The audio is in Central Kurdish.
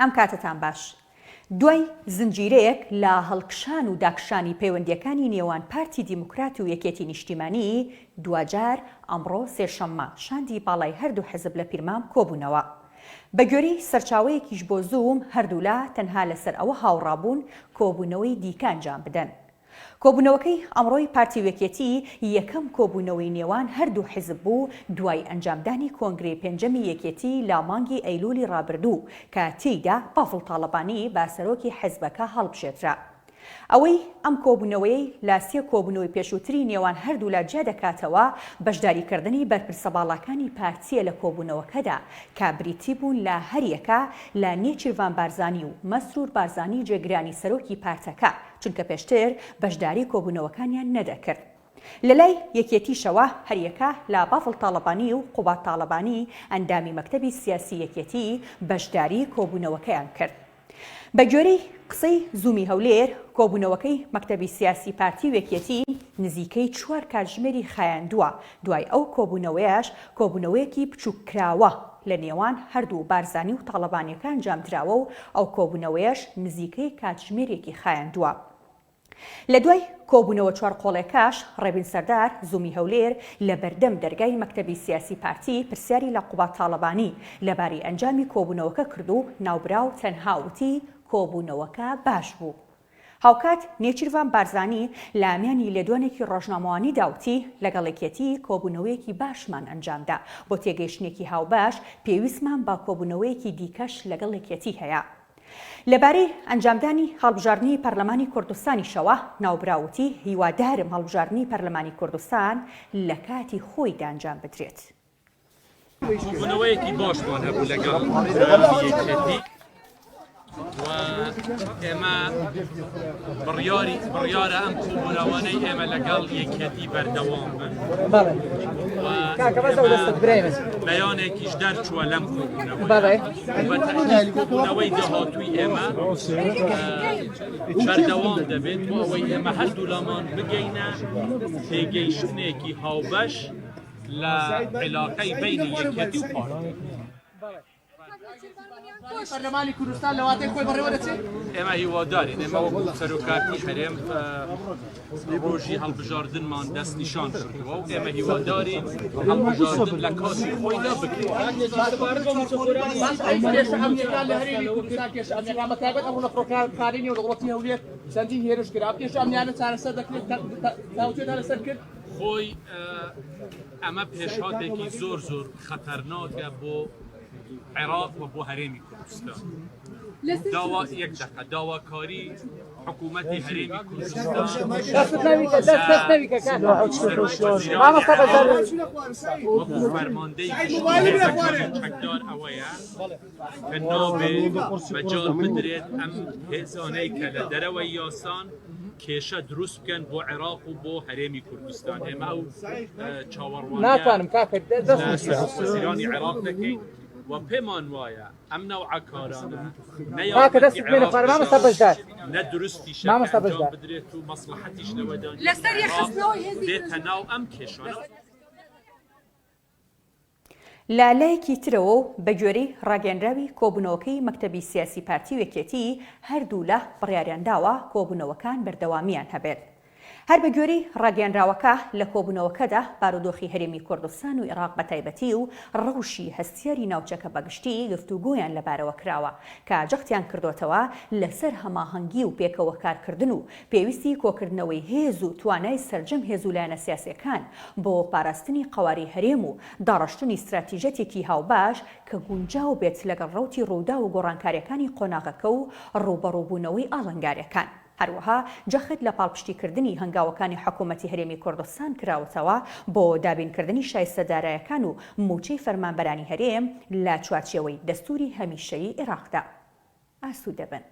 ئەم کاتتان باش. دوای زنجیرەیەک لە هەڵکشان و داکشانی پەیوەندیەکانی نێوان پارتی دیموکرات و یەکێتی نیشتیمانی، دوجار ئەمڕۆ سێشەممە شاندی باڵای هەردوو حزب لە پیرمان کۆبوونەوە. بە گوێرەی سەرچاوەیەکیش بۆ زووم هەردوو لا تەنها لەسەر ئەوە هاوڕابوون کۆبوونەوەی دیکە ئەنجام بدەن. کۆبوونەوەکەی ئەمڕۆی پارتی یەکێتی یەکەم کۆبوونەوەی نێوان هەردوو حزب بوو دوای ئەنجامدانی کۆنگرەی پێنجەمی یەکێتی لە مانگی ئەیلولی ڕابردوو کە تێیدا بافڵ تاڵەبانی با سەرۆکی حزبەکە هەڵبژێترا. ئەوەی ئەم کۆبوونەوەی لا سێ کۆبوونەوەی پێشووتری نێوان هەردوو لا جیا دەکاتەوە بەشداریکردنی بەرپرسەباڵەکانی پارتیە لە کۆبوونەوەکەدا کە بریتی بوون لە هەریەکە لە نێچیروان بارزانی و مەسرور بارزانی جێگرانی سەرۆکی پارتەکە، چونکە پێشتر بەشداری کۆبوونەوەکانیان نەدەکرد. لە لای یەکێتیشەوە هەریەکە لا بافڵ تاڵەبانی و قوبات تاڵەبانی ئەندامی مەکتەبی سیاسی یەکێتی بەشداری کۆبوونەوەکەیان کرد. بە گوێرەی قسەی زوومی هەولێر، کۆبوونەوەکەی مەکتەبی سیاسی پارتی وەکێتی نزیکەی 4 کاتژمێری خایاندووە. دوای ئەو کۆبوونەوەیەش کۆبوونەوەیەکی بچووکراوە لە نێوان هەردوو بارزانی و تاڵەبانیەکان ئەنجامدراوە و ئەو کۆبوونەوەیەش نزیکەی کاتژمێرێکی خایاندووە. لە دوای کۆبوونەوە 4 قۆڵێکاش ڕێبین سەردار زوومی هەولێر لە بەردەم دەرگای مەکتەبی سیاسی پارتی پرسیاری لە قوبات تاڵەبانی لەباری ئەنجامی کۆبوونەوەکە کرد و ناوبراو تەنها وتی کۆبوونەوەکە باش بوو. هاوکات نێچیروان بارزانی لە ئامیانی لێدوانێکی ڕۆژنامەوانی داوتی لەگەڵێکێتی کۆبوونەوەیەکی باشمان ئەنجامدا، بۆ تێگەیشتنێکی هاوباش پێویستمان با کۆبوونەوەیەکی دیکەش لەگەڵێکێتی هەیە. لەبارەی ئەنجامدانی هەڵبژاردننی پەرلەمانی کوردستانیشەوە ناوبراوتی هیوادارم هەڵبژاردننی پەرلەمانی کوردستان لە کاتی خۆیدا ئەنجام بدرێت. کۆبوونەوەیەکی باشمان هەبوو لەگەڵ یەکێتی و ئێمە بڕیارە ئەم کۆبوونەوانەی ئێمە لەگەڵ یەکێتی بەردەوام بن. بەیانێکیش دەرچووە لەم کۆبوونەوەی داهاتووی ئێمە بەردەوام دەبێت بۆ ئەوەی ئێمە هەردوو لامان بگەینە تێگەیشتنێکی هاوبەش لە عێلاقەی بینی یەکێتی و پارتی. پەرلەمانی کوردستان لەواتەی خۆی بەڕێوە دەچێت؟ ئێمە هیوادارین ئێمە وەکو سەرۆکاتی هەرێم ڕۆژی هەڵبژاردنمان دەست نیشان کردووە و ئێمە هیوادارین هەڵبژاردن لە کاتی خۆیدا بکرێت. کێشە ئەمنیەکان لە هەرێمی کوردستان کێشە ئەمنیەکان بەتایبەت ئەو نەفرۆکارینی و دەوڵەتی هەولێر چەندی هێرش کرا. کێشە ئەمنیانە چارەسەر دەکرێت ناوچێتە لەسەر کرد؟ خۆی ئەمە پێشهاتێکی زۆر خەتەرناکە بۆ عێراق و بۆ هەرێمی کوردستان. داواکاری حکوومەتی هەرێمی کوردستان وەکو فەرماندەی حەقدار ئەوەیە کە نابێت بەجار بدرێت ئەم هێزانەی کە لە دەرەوەی یاسان کێشە دروست بکەن بۆ عێراق و بۆ هەرێمی کوردستان. ئێمە ئەو چاوەڕوانیانی عێراق دەکەین و پێمان وایە ئەم نەوعە کارانە نە دروستیشە ئەنجام بدرێت و مەسلحەتیش لەوەدا دێتە ناو ئەم کێشانە. لە لایەکی ترەوە بە گوێرەی ڕاگەیەنراوی کۆبوونەوەکەی مەکتەبی سیاسی پارتی وەکێتی هەردوو لە بڕیاریان داوە کۆبوونەوەکان بەردەوامیان هەبێت. هەر بە گوێرەی ڕاگەیەنراوەکە لە کۆبوونەوەکەدا بارودۆخی هەرێمی کوردستان و عێراق بەتایبەتی و ڕەوشی هەستیاری ناوچەکە بەگشتی گفتوگۆیان لەبارەوە کراوە کە جەختیان کردوتەوە لەسەر هەماهەنگی و پێکەوە کارکردن و پێویستی کۆکردنەوەی هێز و توانای سەرجەم هێز و لایەنە سیاسیەکان بۆ پاراستنی قەواری هەرێم و داڕەشتنی استراتیژەتێکی هاوباش کە گونجاو بێت لەگەڵ ڕەوتی ڕوودا و گۆڕانکاریەکانی قۆناغەکە و ڕوبەڕووبوونەوەی ئاڵنگاریەکان. هەروەها جەخت لە پاڵپشتیکردنی هەنگاوەکانی حکوومەتی هەرێمی کوردستان کراوەتەوە بۆ دابینکردنی شایستەدارایەکان و موچەی فەرمانبەرانی هەرێم لە چوارچێوەی دەستوری هەمیشەیی عێراقدا. ئاسوودە بن.